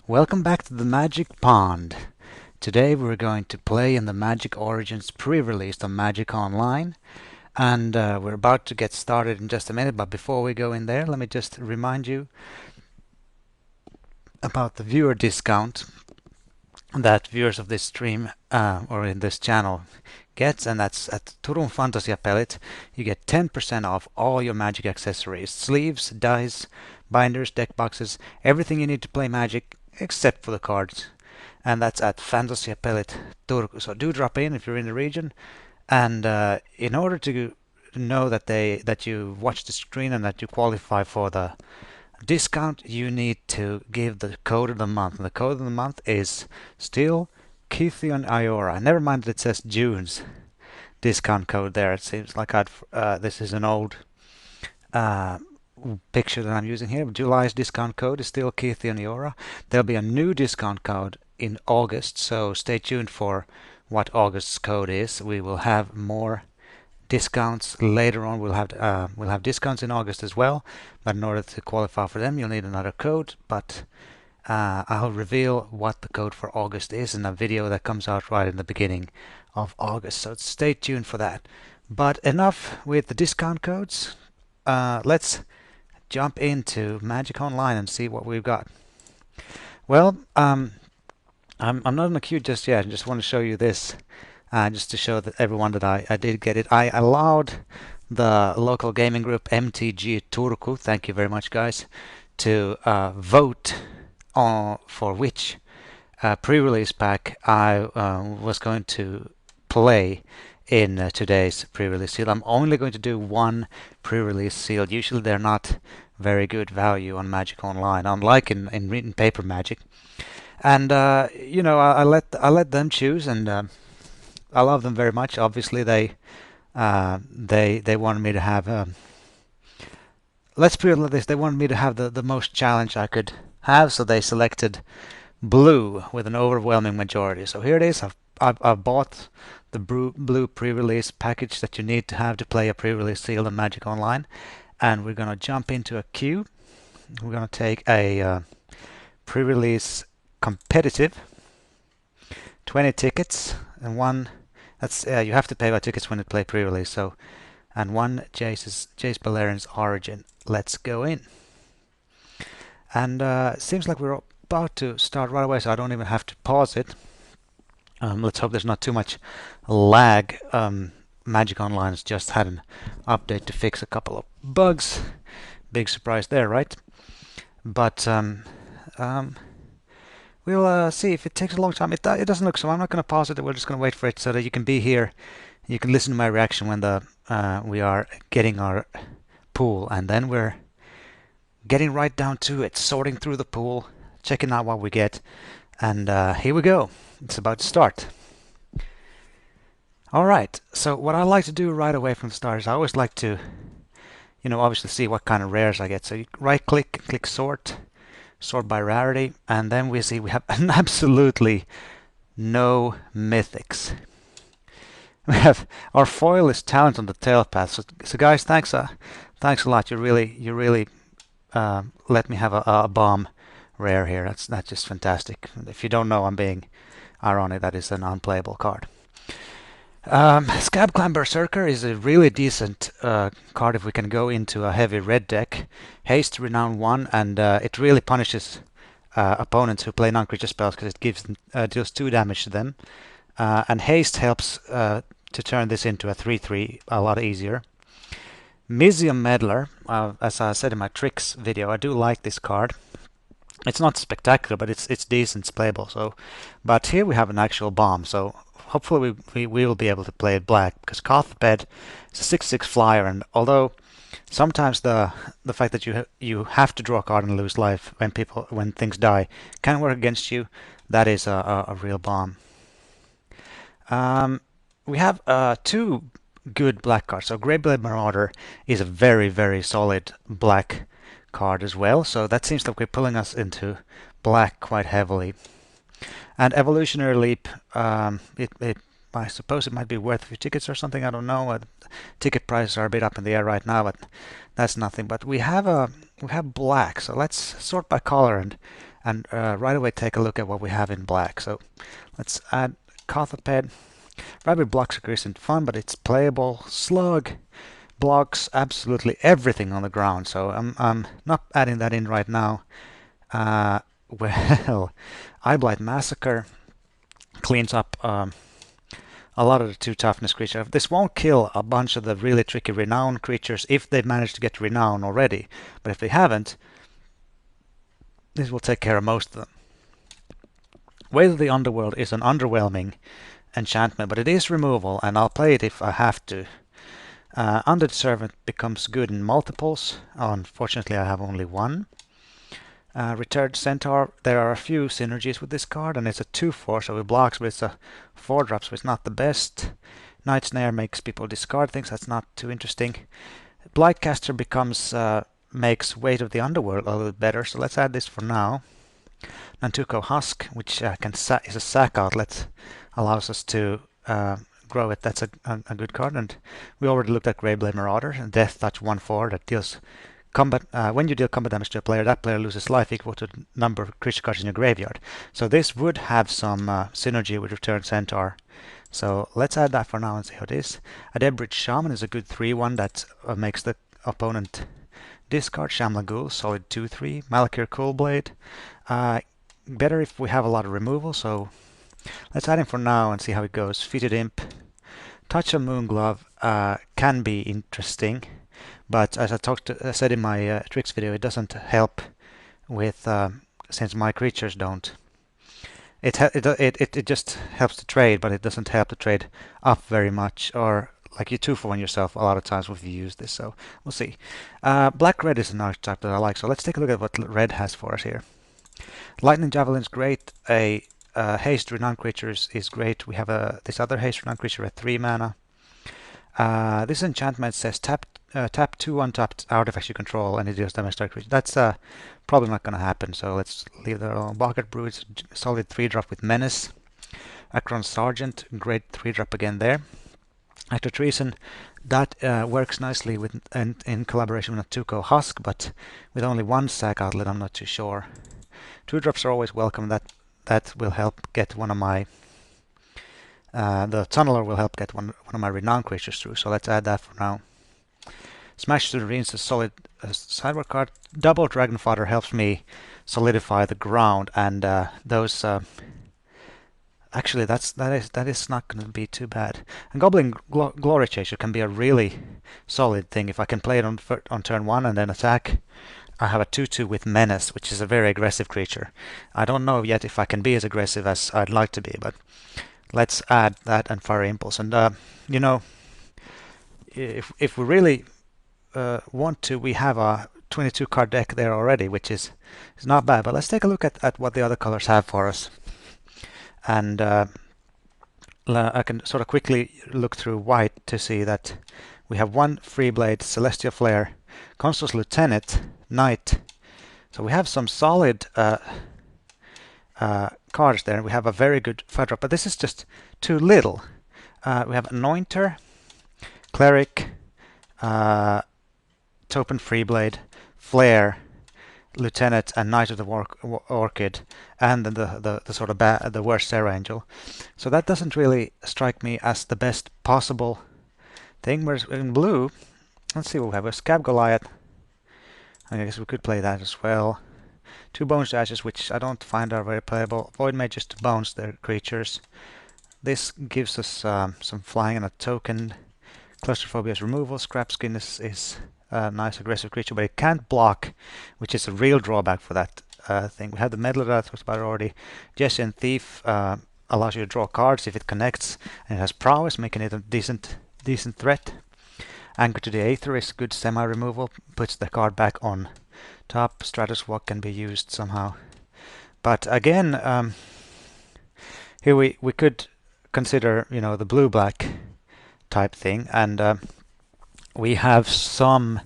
Welcome back to the Magic Pond. Today we're going to play in the Magic Origins pre-release on Magic Online. And we're about to get started in just a minute, but before we go in there, let me just remind you about the viewer discount that viewers of this stream or in this channel gets, and that's at Turun Fantasiapelit. You get 10% off all your Magic accessories, sleeves, dice, binders, deck boxes, everything you need to play Magic except for the cards. And that's at Fantasiapelit Turku. So do drop in if you're in the region. And in order to know that you watch the screen and that you qualify for the discount, you need to give the code of the month. And the code of the month is still Kithion Iora. Never mind that it says June's discount code there. It seems like this is an old picture that I'm using here. July's discount code is still Kithion Iora. There'll be a new discount code in August, so stay tuned for what August's code is. We will have more discounts later on. We'll have discounts in August as well, but in order to qualify for them, you'll need another code. But I'll reveal what the code for August is in a video that comes out right in the beginning of August. So stay tuned for that. But enough with the discount codes. Let's jump into Magic Online and see what we've got. Well, I'm not in the queue just yet. I just want to show you this. Just to show that everyone that I did get it. I allowed the local gaming group MTG Turku, thank you very much guys, to vote for which pre-release pack I was going to play in today's pre-release seal. I'm only going to do one pre-release seal. Usually they're not very good value on Magic Online, unlike in written paper Magic. And I let them choose, and I love them very much. Obviously, they wanted me to have. Let's put it like this: they wanted me to have the most challenge I could have, so they selected blue with an overwhelming majority. So here it is. I've bought the blue pre-release package that you need to have to play a pre-release seal on Magic Online, and we're gonna jump into a queue. We're gonna take a pre-release competitive, 20 tickets and one. That's you have to pay by tickets when you play pre-release. So, and one Jace Balerian's Origin. Let's go in. And seems like we're about to start right away, so I don't even have to pause it. Let's hope there's not too much lag. Magic Online has just had an update to fix a couple of bugs. Big surprise there, right? But we'll see if it takes a long time. It doesn't look so. I'm not going to pause it. We're just going to wait for it so that you can be here. You can listen to my reaction when we are getting our pool, and then we're getting right down to it, sorting through the pool, checking out what we get, and here we go. It's about to start. All right. So what I like to do right away from the start is I always like to, obviously see what kind of rares I get. So you right-click, click sort by rarity, and then we see we have absolutely no mythics. We have our foil is Talent on the Tailpath. So guys, thanks a lot. You really let me have a bomb rare here. That's just fantastic. If you don't know, I'm being ironic. That is an unplayable card. Scab Clan Berserker is a really decent card if we can go into a heavy red deck. Haste Renown 1, and it really punishes opponents who play non-creature spells because it deals 2 damage to them. And Haste helps to turn this into a 3/3 a lot easier. Mizium Meddler, as I said in my tricks video, I do like this card. It's not spectacular, but it's decent, it's playable. So, but here we have an actual bomb. So hopefully we will be able to play it black, because Kothbed is a 6/6 flyer, and although sometimes the fact that you have to draw a card and lose life when things die can work against you, that is a real bomb. We have 2 good black cards. So Greyblade Marauder is a very, very solid black card as well. So that seems like we're pulling us into black quite heavily. And Evolutionary Leap, I suppose it might be worth a few tickets or something. I don't know. Ticket prices are a bit up in the air right now, but that's nothing. But we have black. So let's sort by color and right away take a look at what we have in black. So let's add Kothoped. Rabbit blocks isn't fun, but it's playable. Slug blocks absolutely everything on the ground, so I'm not adding that in right now. Well, Eyeblight Massacre cleans up a lot of the 2 toughness creatures. This won't kill a bunch of the really tricky renown creatures if they've managed to get renown already, but if they haven't, this will take care of most of them. Weight of the Underworld is an underwhelming enchantment, but it is removal, and I'll play it if I have to. Undead Servant becomes good in multiples. Unfortunately, I have only one. Returned Centaur, there are a few synergies with this card, and it's a 2/4, so it blocks, but it's a 4-drop, so it's not the best. Night Snare makes people discard things, that's not too interesting. Blightcaster makes Weight of the Underworld a little bit better, so let's add this for now. Nantuko Husk, which is a sack outlet, allows us to grow it. That's a good card. And we already looked at Greyblade Marauder, and Death Touch 1/4 that deals combat. When you deal combat damage to a player, that player loses life equal to the number of creature cards in your graveyard. So this would have some synergy with Return Centaur. So let's add that for now and see how it is. Adebridge Shaman is a good 3/1 that makes the opponent discard. Shamla Ghoul, solid 2/3. Malakir Coolblade. Better if we have a lot of removal, so let's add him for now and see how it goes. Fetid Imp. Touch of Moonglove can be interesting, but as I said in my tricks video, it doesn't help with since my creatures don't. It just helps to trade, but it doesn't help to trade up very much, or like you 2/for-1 yourself a lot of times if you use this, so we'll see. Black Red is an archetype that I like, so let's take a look at what Red has for us here. Lightning Javelin's great. A haste renown creature is great. We have this other haste renown creature at 3 mana. This enchantment says tap 2 untapped artifacts you control and it deals damage to a creature. That's probably not going to happen, so let's leave that alone. Balkert Brew is a solid 3-drop with Menace. Akron Sergeant, great 3-drop again there. Actor Treason, that works nicely in collaboration with Natuko Husk, but with only one sack outlet, I'm not too sure. 2-drops are always welcome. That will help get one of my the Tunneler will help get one of my renowned creatures through. So let's add that for now. Smash to the Ruins is a solid sideboard card. Double Dragonfather helps me solidify the ground, and those actually that is not going to be too bad. And Goblin Glory Chaser can be a really solid thing if I can play it on turn 1 and then attack. I have a 2/2 with Menace, which is a very aggressive creature. I don't know yet if I can be as aggressive as I'd like to be, but let's add that and Fire Impulse. And you know, if we really want to, we have a 22 card deck there already, which is not bad. But let's take a look at what the other colors have for us. And I can sort of quickly look through white to see that we have one Freeblade, Celestial Flare, Consul's Lieutenant, Knight. So we have some solid cards there. We have a very good 5-drop, but this is just too little. We have Anointer, Cleric, Topen Freeblade, Flare, Lieutenant, and Knight of the Orchid, and then the sort of the worst Serra Angel. So that doesn't really strike me as the best possible thing. Whereas in blue, let's see what we have. A Scab Goliath. I guess we could play that as well. 2 Bones to Ashes, which I don't find are very playable. Void Mages to bounce their creatures. This gives us some flying and a token. Claustrophobia's removal. Scrapskin is a nice aggressive creature, but it can't block, which is a real drawback for that thing. We have the Meddler that I talked about already. Jesse and Thief allows you to draw cards if it connects, and it has prowess, making it a decent threat. Anchor to the Aether is good semi-removal, puts the card back on top. Stratus Walk can be used somehow. But again, here we could consider, you know, the blue-black type thing, and we have some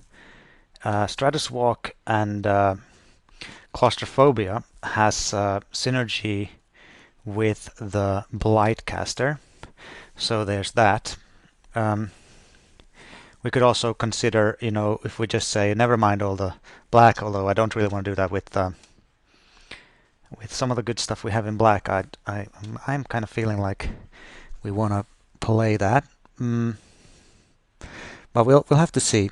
Stratus Walk and Claustrophobia has synergy with the Blightcaster, so there's that. We could also consider, you know, if we just say never mind all the black, although I don't really want to do that with with some of the good stuff we have in black, I'm kind of feeling like we want to play that. But we'll have to see.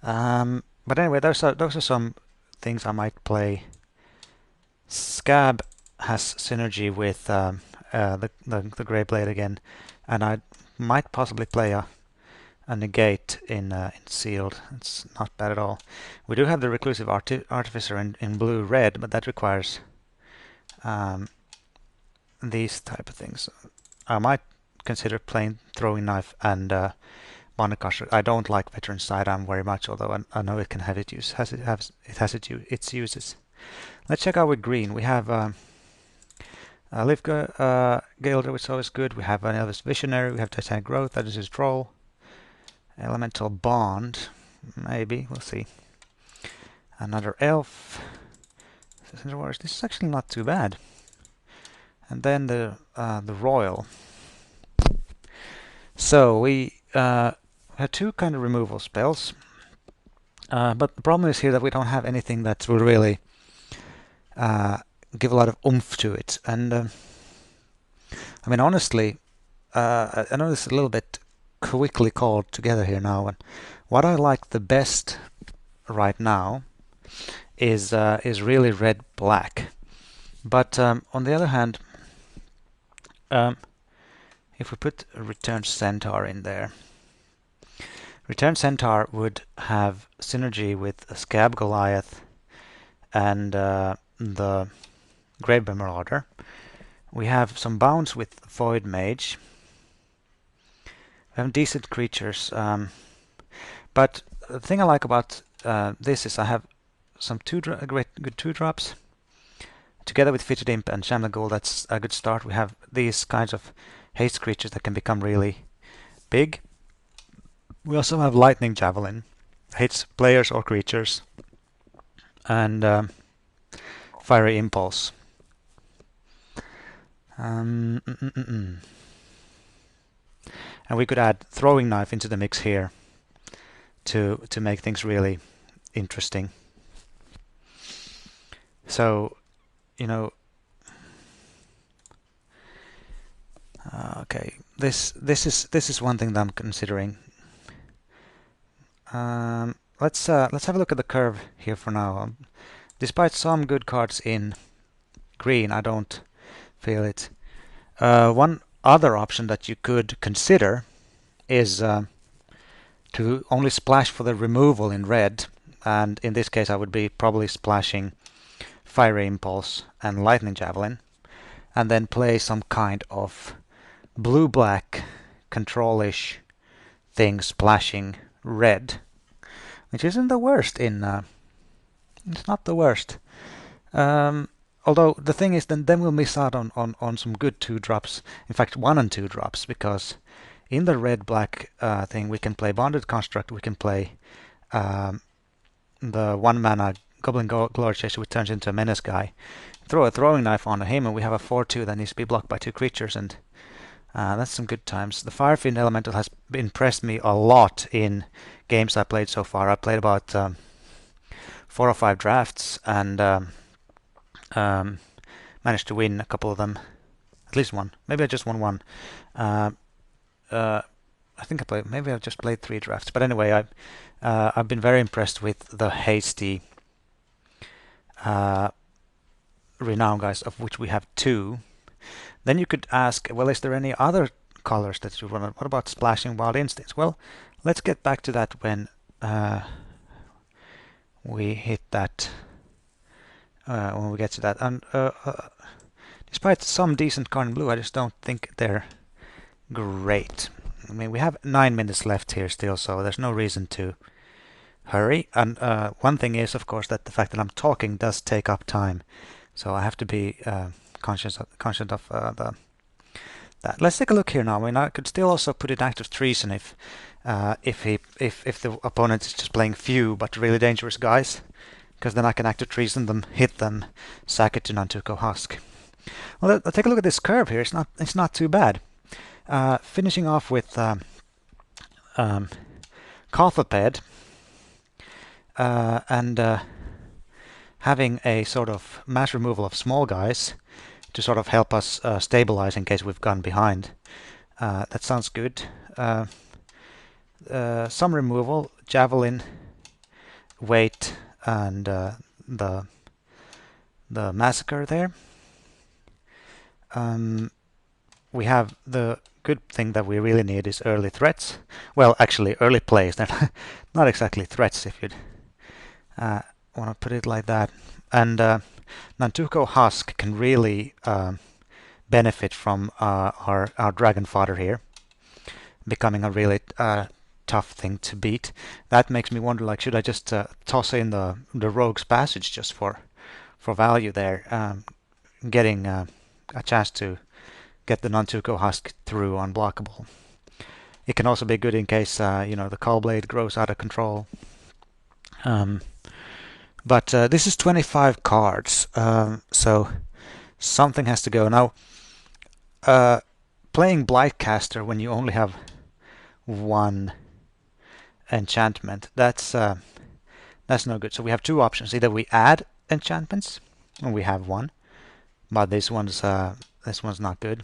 But anyway, those are some things I might play. Scab has synergy with the Grey Blade again, and I might possibly play a negate in sealed. It's not bad at all. We do have the reclusive artificer in blue red, but that requires these type of things. I might consider playing throwing knife and bonded caster. I don't like veteran sidearm very much, although I know it can have its use. It has its uses. Let's check out with green. We have Liv Gilder, which is always good. We have an Elvis Visionary. We have Titanic Growth. That is his troll. Elemental Bond. Maybe. We'll see. Another elf. This is actually not too bad. And then the royal. So we have two kind of removal spells. But the problem is here that we don't have anything that will really give a lot of oomph to it. And I mean, honestly, I know this is a little bit quickly called together here now. And what I like the best right now is really red black. But on the other hand, if we put a Return Centaur in there, Return Centaur would have synergy with a Scab Goliath and the Grave Marauder. We have some bounce with Void Mage. We have decent creatures. But the thing I like about this is I have some good 2-drops. Together with Fidget Imp and Shamla Ghoul, that's a good start. We have these kinds of haste creatures that can become really big. We also have Lightning Javelin. Hits players or creatures. And Fiery Impulse. And we could add Throwing Knife into the mix here to make things really interesting. So, you know, okay, this is one thing that I'm considering. Let's have a look at the curve here for now. Despite some good cards in green, I don't feel it. One other option that you could consider is to only splash for the removal in red, and in this case I would be probably splashing Fiery Impulse and Lightning Javelin, and then play some kind of blue-black control-ish thing splashing red, which isn't the worst it's not the worst. Although the thing is, then we'll miss out on some good 2-drops. In fact, 1 and 2 drops, because in the red-black thing we can play Bonded Construct, we can play the 1-mana Goblin Glory Chaser, which turns into a menace guy. Throw a Throwing Knife on him, and we have a 4/2 that needs to be blocked by 2 creatures, and that's some good times. The Firefiend Elemental has impressed me a lot in games I played so far. I played about 4 or 5 drafts, and managed to win a couple of them, at least one. Maybe I just won one. I think maybe I've just played 3 drafts. But anyway, I've been very impressed with the hasty Renown guys, of which we have 2. Then you could ask, well, is there any other colors that you want? What about Splashing Wild Instincts? Well, let's get back to that when we hit that. When we get to that. And despite some decent card in blue, I just don't think they're great. I mean, we have 9 minutes left here still, so there's no reason to hurry. And one thing is, of course, that the fact that I'm talking does take up time, so I have to be conscious of that. Let's take a look here now. I mean, I could still also put in Active Treason if the opponent is just playing few but really dangerous guys, because then I can Active Treason them, hit them, sack it to Nantuko Husk. Well, let's take a look at this curve here. It's not too bad. Finishing off with Kothoped, and having a sort of mass removal of small guys to sort of help us stabilize in case we've gone behind. That sounds good. Some removal, javelin, weight, and the massacre there. We have the good thing that we really need is early threats. Well, actually, early plays. They're not exactly threats if you'd want to put it like that. And Nantuko Husk can really benefit from our dragon fodder here becoming a really tough thing to beat. That makes me wonder, like, should I just toss in the Rogue's Passage just for value there, getting a chance to get the Nantuko Husk through unblockable. It can also be good in case the Call Blade grows out of control. But this is 25 cards, so something has to go. Now, playing Blightcaster when you only have one enchantment, that's no good. So we have two options. Either we add enchantments, and we have one, but this one's not good.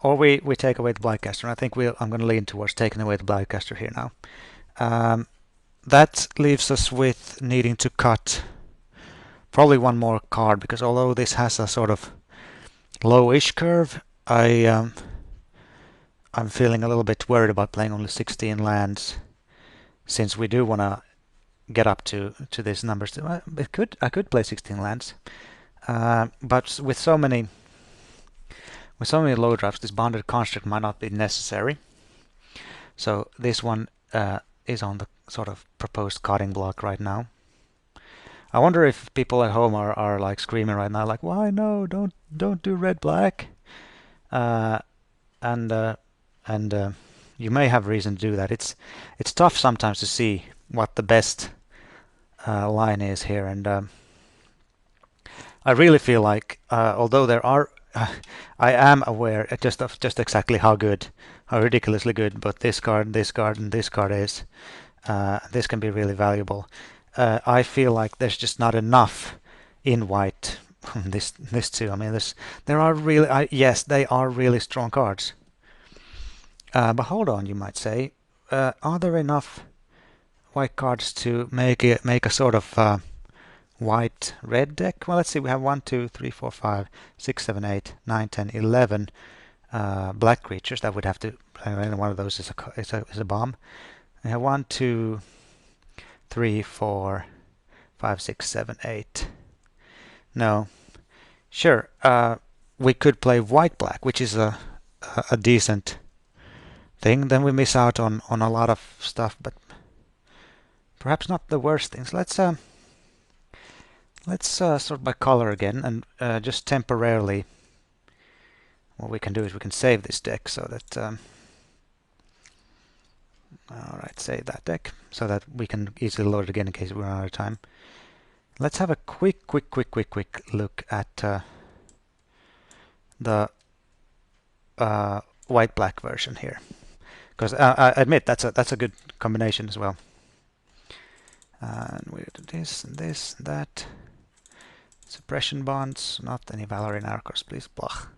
Or we take away the Blightcaster, and I think I'm going to lean towards taking away the Blightcaster here now. That leaves us with needing to cut probably one more card, because although this has a sort of low-ish curve, I'm feeling a little bit worried about playing only 16 lands, since we do want to get up to these numbers. I could play 16 lands, but with so many low drafts, this Bonded Construct might not be necessary. So this one is on the sort of proposed cutting block right now. I wonder if people at home are like screaming right now, like, why no, don't do red black, and you may have reason to do that. It's tough sometimes to see what the best line is here, and I really feel like although there are I am aware just exactly how ridiculously good both this card, and this card is. This can be really valuable. I feel like there's just not enough in white. this too. I mean, there are really yes, they are really strong cards. But hold on, you might say, are there enough white cards to make a sort of white red deck? Well, let's see. We have 1, 2, 3, 4, 5, 6, 7, 8, 9, 10, 11 black creatures that would have to. One of those is a bomb. We have 1, 2, 3, 4, 5, 6, 7, 8. No, sure. We could play white black, which is a decent thing. Then we miss out on a lot of stuff, but perhaps not the worst things. Let's sort by color again, and just temporarily. What we can do is we can save this deck so that. Alright, save that deck so that we can easily load it again in case we run out of time. Let's have a quick look at the white-black version here, because I admit that's a good combination as well. And we do this and this and that. Suppression bonds, not any Valor in Arcos, please. Blah.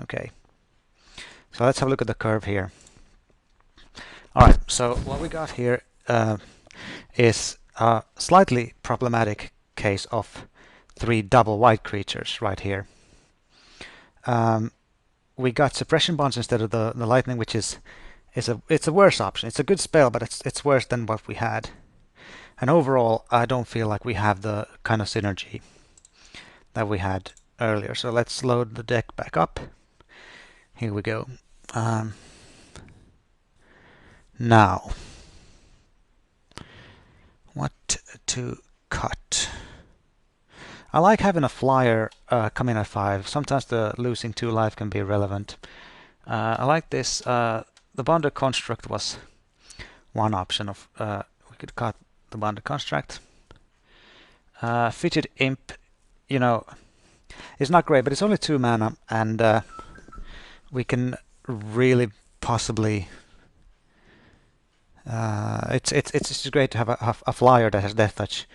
Okay. So let's have a look at the curve here. Alright, so what we got here is a slightly problematic case of 3 double white creatures right here. We got suppression bonds instead of the lightning, which it's a worse option. It's a good spell, but it's worse than what we had. And overall, I don't feel like we have the kind of synergy that we had earlier. So let's load the deck back up. Here we go. Now, what to cut? I like having a flyer come in at 5. Sometimes the losing 2 life can be relevant. I like this. The Bonded Construct was one option of we could cut the Bonded Construct. Fitted Imp, it's not great, but it's only 2 mana, and we can really possibly It's just great to have a flyer that has death touch.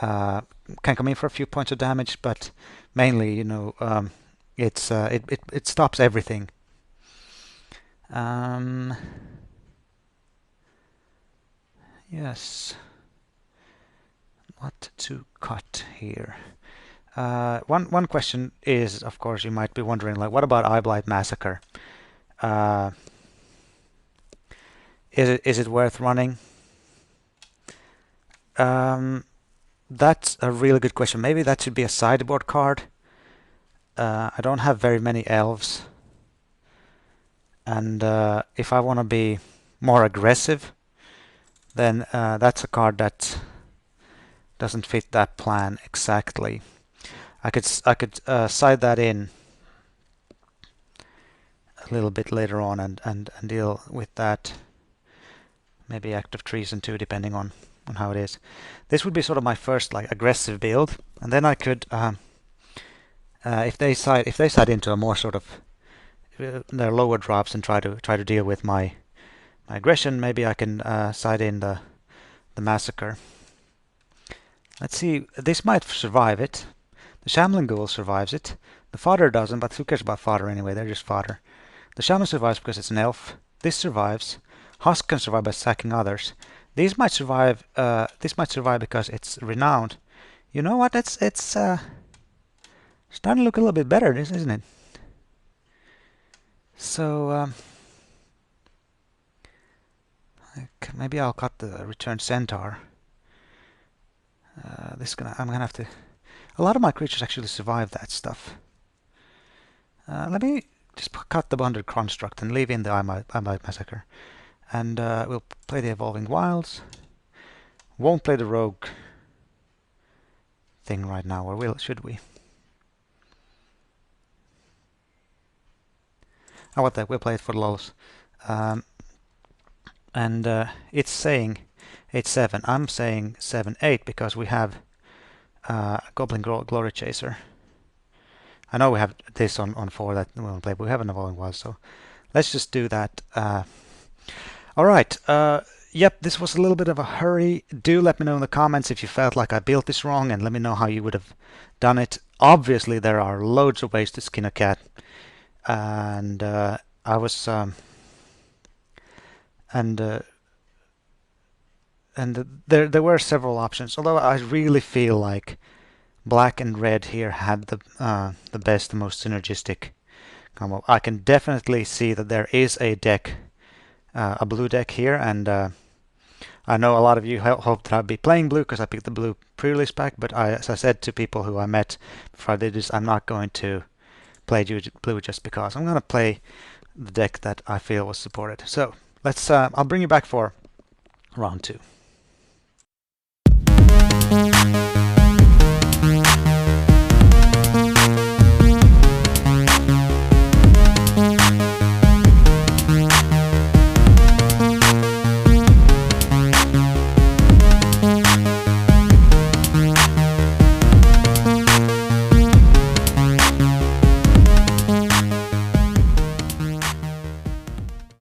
Can come in for a few points of damage, but mainly, it stops everything. Yes. What to cut here? One question is, of course, you might be wondering, like, what about Eye Blight Massacre? Is it worth running? That's a really good question. Maybe that should be a sideboard card. I don't have very many elves, and if I want to be more aggressive, then that's a card that doesn't fit that plan exactly. I could side that in a little bit later on and deal with that. Maybe Act of Treason too, depending on how it is. This would be sort of my first like aggressive build, and then I could, if they side into a more sort of their lower drops and try to deal with my aggression, maybe I can side in the Massacre. Let's see, this might survive it. The Shambling Ghoul survives it. The Fodder doesn't, but who cares about Fodder anyway? They're just fodder. The Shaman survives because it's an elf. This survives. Husk can survive by sacking others. These might survive. This might survive because it's renowned. You know what? It's starting to look a little bit better, isn't it? So maybe I'll cut the Return Centaur. I'm gonna have to. A lot of my creatures actually survive that stuff. Let me just cut the Bonded Construct and leave in the I Might Massacre. And we'll play the Evolving Wilds. Won't play the Rogue thing right now, or should we? Oh, what the? We'll play it for the lulz. And it's saying 8/7. I'm saying 7/8 because we have Goblin Glory Chaser. I know we have this on 4 that we won't play, but we have an Evolving Wild, so let's just do that. Alright, yep, this was a little bit of a hurry. Do let me know in the comments if you felt like I built this wrong, and let me know how you would have done it. Obviously, there are loads of ways to skin a cat, and I was... there were several options, although I really feel like black and red here had the best, the most synergistic combo. I can definitely see that there is a deck, a blue deck here, and I know a lot of you hope that I'd be playing blue because I picked the blue pre-release pack, but as I said to people who I met before I did this, I'm not going to play blue just because. I'm going to play the deck that I feel was supported. So let's. I'll bring you back for round 2.